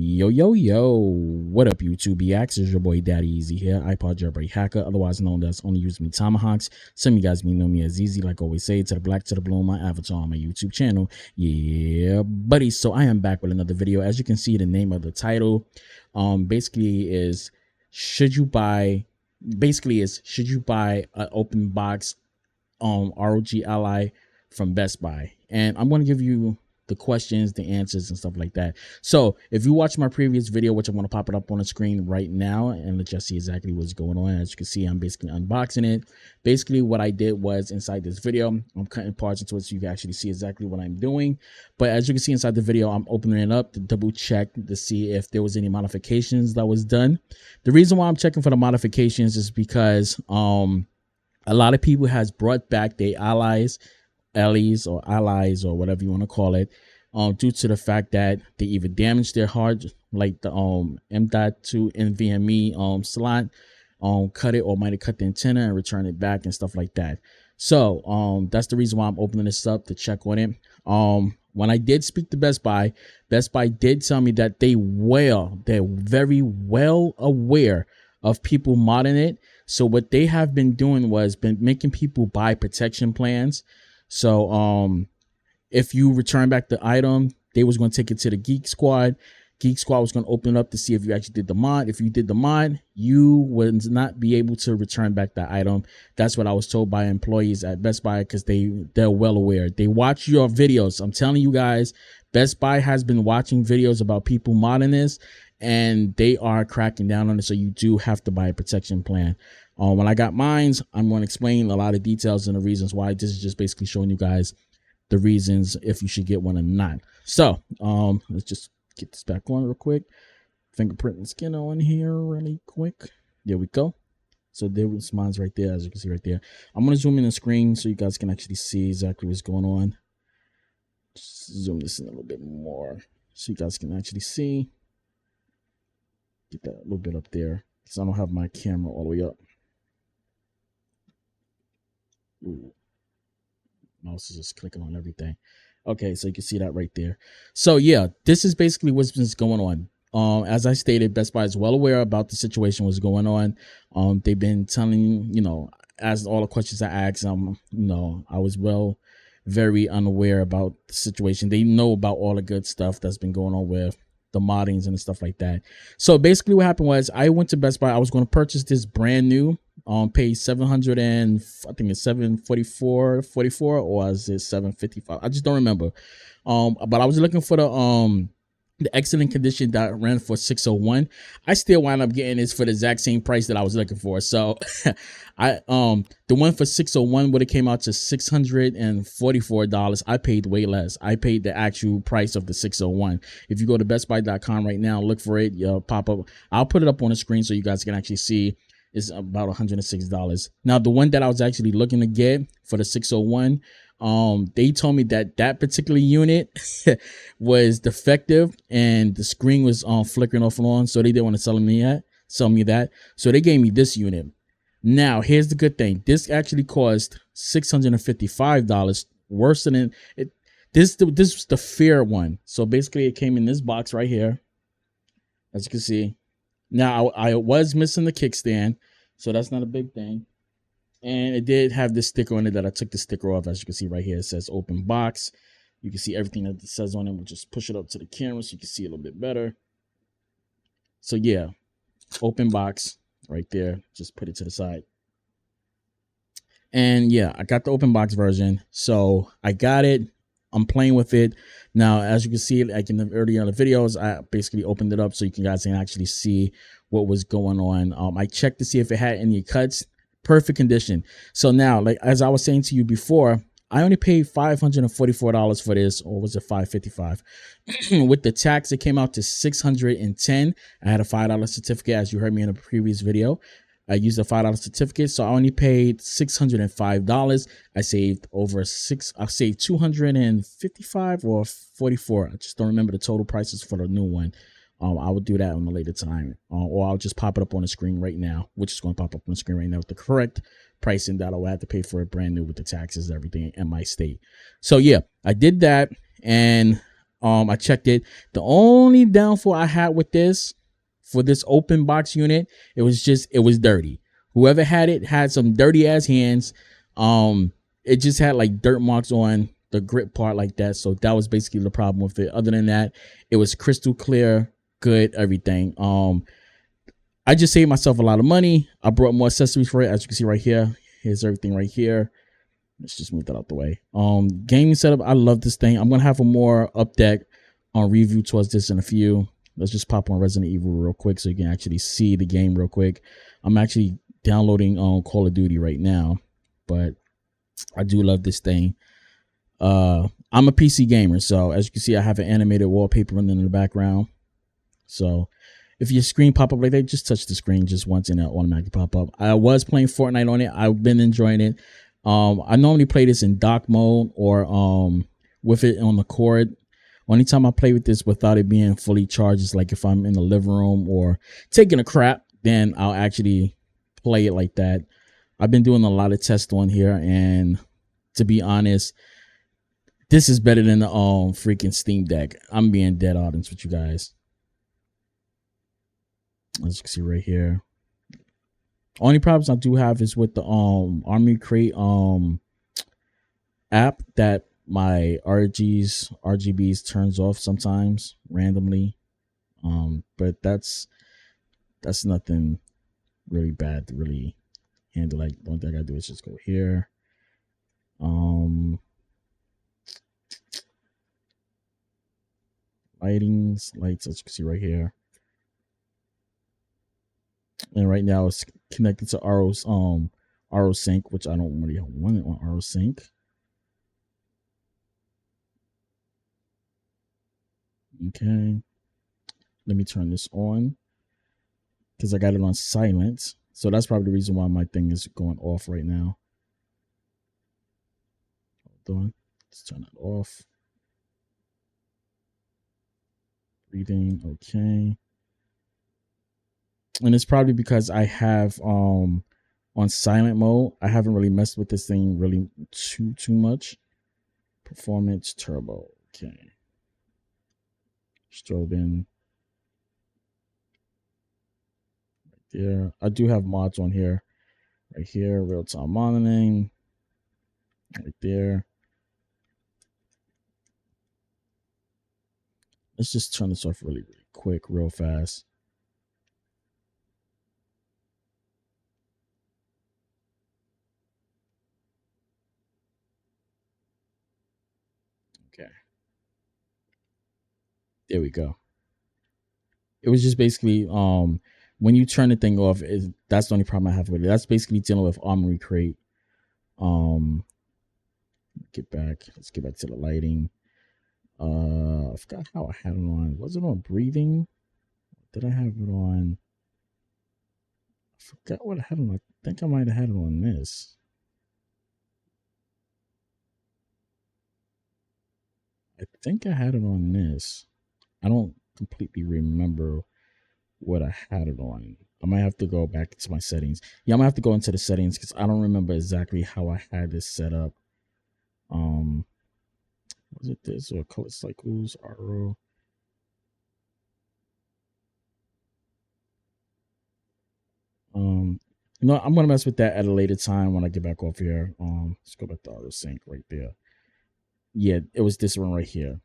Yo, what up, YouTube? It's your boy Daddy Easy here, iPod jailbreak hacker, otherwise known as Only Use Me Tomahawks. Some of you guys may know me as Easy, like I always say, to the black, to the blue, my avatar on my YouTube channel. Yeah, buddy. So I am back with another video. As you can see, the name of the title, basically is should you buy an open box ROG Ally from Best Buy? And I'm going to give you the questions, the answers, and stuff like that. So if you watch my previous video, which I'm going to pop it up on the screen right now and let you see exactly what's going on. As you can see, I'm basically unboxing it. Basically what I did was, inside this video, I'm cutting parts into it so you can actually see exactly what I'm doing. But as you can see inside the video, I'm opening it up to double check to see if there was any modifications that was done. The reason why I'm checking for the modifications is because a lot of people has brought back their allies or whatever you want to call it, due to the fact that they either damaged their hard, like the M.2 NVMe slot, cut it, or might have cut the antenna and return it back and stuff like that. So that's the reason why I'm opening this up to check on it. When I did speak to Best Buy did tell me that they're very well aware of people modding it. So what they have been doing was making people buy protection plans. So if you return back the item, they was going to take it to the Geek Squad. Geek Squad was going to open it up to see if you actually did the mod. If you did the mod, you would not be able to return back that item. That's what I was told by employees at Best Buy, because they're well aware. They watch your videos. I'm telling you guys, Best Buy has been watching videos about people modding this, and they are cracking down on it. So you do have to buy a protection plan. When I got mines, I'm going to explain a lot of details and the reasons why. This is just basically showing you guys the reasons if you should get one or not. So let's just get this back on real quick. Fingerprint and skin on here really quick. There we go. So there was mines right there, as you can see right there. I'm going to zoom in the screen so you guys can actually see exactly what's going on. Just zoom this in a little bit more so you guys can actually see. Get that a little bit up there because I don't have my camera all the way up. Ooh. Mouse is just clicking on everything. Okay, so you can see that right there. So yeah, this is basically what's been going on. As I stated, Best Buy is well aware about the situation what's going on. They've been telling, as all the questions I asked, I was very unaware about the situation. They know about all the good stuff that's been going on with the moddings and stuff like that. So basically what happened was I went to Best Buy. I was going to purchase this brand new, paid $700 and I think it's $744 or is it $755? I just don't remember. But I was looking for the excellent condition that ran for $601. I still wound up getting this for the exact same price that I was looking for. So the one for $601 would have came out to $644. I paid way less. I paid the actual price of the $601. If you go to bestbuy.com right now, look for it, pop up. I'll put it up on the screen so you guys can actually see. It's about $106. Now the one that I was actually looking to get for the $601, they told me that particular unit was defective and the screen was flickering off and on, so they didn't want to sell me that. So they gave me this unit. Now here's the good thing. This actually cost $655, worse than it. This was the fair one. So basically it came in this box right here, as you can see. Now I was missing the kickstand, so that's not a big thing. And it did have this sticker on it that I took the sticker off. As you can see right here, it says open box. You can see everything that it says on it. We'll just push it up to the camera so you can see a little bit better. So yeah, open box right there. Just put it to the side. And yeah, I got the open box version. So I got it. I'm playing with it. Now, as you can see, like in the earlier videos, I basically opened it up so you guys can actually see what was going on. I checked to see if it had any cuts. Perfect condition. So now, like as I was saying to you before, I only paid $544 for this, or was it $555? With the tax, it came out to $610. I had a $5 certificate, as you heard me in a previous video. I used a $5 certificate, so I only paid $605. I saved $255 or $44. I just don't remember the total prices for the new one. I will do that on a later time, or I'll just pop it up on the screen right now, which is going to pop up on the screen right now with the correct pricing that I'll have to pay for it brand new with the taxes and everything in my state. So yeah, I did that, and I checked it. The only downfall I had with this, for this open box unit, it was dirty. Whoever had it had some dirty ass hands. It just had like dirt marks on the grip part like that. So that was basically the problem with it. Other than that, it was crystal clear, good, everything. I just saved myself a lot of money. I brought more accessories for it. As you can see right here, here's everything right here. Let's just move that out the way. Gaming setup, I love this thing. I'm gonna have a more up-deck on review towards this in a few. Let's just pop on Resident Evil real quick so you can actually see the game real quick. I'm actually downloading Call of Duty right now, but I do love this thing. I'm a PC gamer, so as you can see, I have an animated wallpaper running in the background. So if your screen pop up like that, just touch the screen just once and it'll automatically pop up. I was playing Fortnite on it. I've been enjoying it. I normally play this in dock mode or with it on the cord. Only time I play with this without it being fully charged is like if I'm in the living room or taking a crap, then I'll actually play it like that. I've been doing a lot of tests on here, and to be honest, this is better than the freaking Steam Deck. I'm being dead honest with you guys. As you can see right here. Only problems I do have is with the RUBBERIZED app that my RGBs turns off sometimes randomly. But that's nothing really bad to really handle. Like the only thing I gotta do is just go here. Lights, as you can see right here. And right now it's connected to RO Sync, which I don't really want it on RO Sync. Okay, let me turn this on because I got it on silent. So that's probably the reason why my thing is going off right now. Hold on, let's turn it off. Breathing, okay. And it's probably because I have on silent mode. I haven't really messed with this thing really too much. Performance turbo, okay. Strobing right there. I do have mods on here. Right here, real-time monitoring. Right there. Let's just turn this off really quick, real fast. Okay. There we go. It was just basically when you turn the thing off, that's the only problem I have with it. That's basically dealing with RUBBERIZED. Let's get back to the lighting. I forgot how I had it on. Was it on breathing? Did I have it on? I forgot what I had on. I think I might have had it on this. I think I had it on this. I don't completely remember what I had it on. I might have to go back to my settings. Yeah, I'm gonna have to go into the settings because I don't remember exactly how I had this set up. Was it this or color cycles, RO? You know, I'm gonna mess with that at a later time when I get back off here. Let's go back to RO sync right there. Yeah, it was this one right here.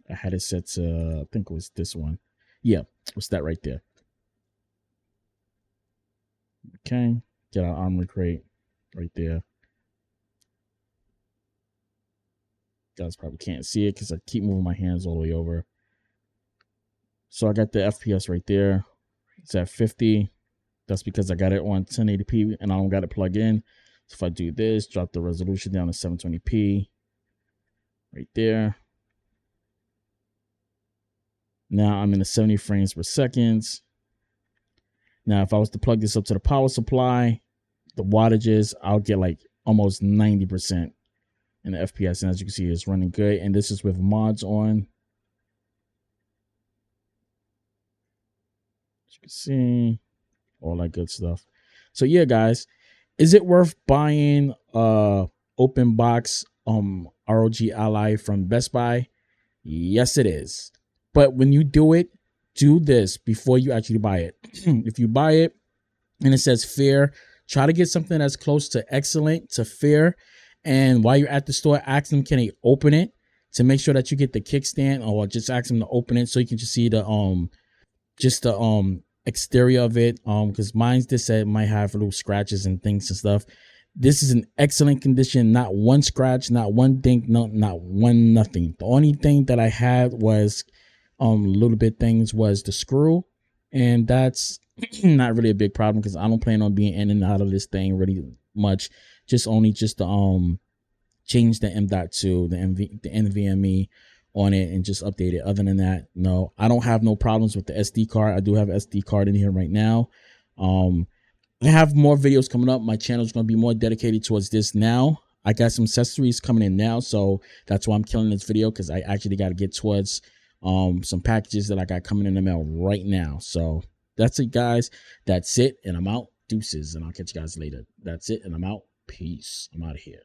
I had it set to, I think it was this one. Yeah, it was that right there. Okay, get our RUBBERIZED right there. Guys probably can't see it because I keep moving my hands all the way over. So I got the FPS right there. It's at 50. That's because I got it on 1080p and I don't got it plugged in. So if I do this, drop the resolution down to 720p right there. Now I'm in the 70 frames per second. Now, if I was to plug this up to the power supply, the wattages, I'll get like almost 90% in the FPS. And as you can see, it's running good. And this is with mods on. As you can see, all that good stuff. So yeah, guys, is it worth buying open box ROG Ally from Best Buy? Yes, it is. But when you do it, do this before you actually buy it. If you buy it and it says fair, try to get something that's close to excellent to fair. And while you're at the store, ask them, can they open it, to make sure that you get the kickstand, or just ask them to open it so you can just see the exterior of it. Because mine's this said might have little scratches and things and stuff. This is in excellent condition. Not one scratch, not one ding, no, not one nothing. The only thing that I had was little bit things was the screw, and that's not really a big problem because I don't plan on being in and out of this thing really much. Just to change the M.2, the NVMe on it, and just update it. Other than that, no, I don't have no problems with the SD card. I do have an SD card in here right now. I have more videos coming up. My channel is going to be more dedicated towards this now. I got some accessories coming in now, so that's why I'm killing this video, because I actually got to get towards some packages that I got coming in the mail right now. So that's it, guys. That's it, and I'm out. Deuces, and I'll catch you guys later. That's it, and I'm out. Peace. I'm out of here.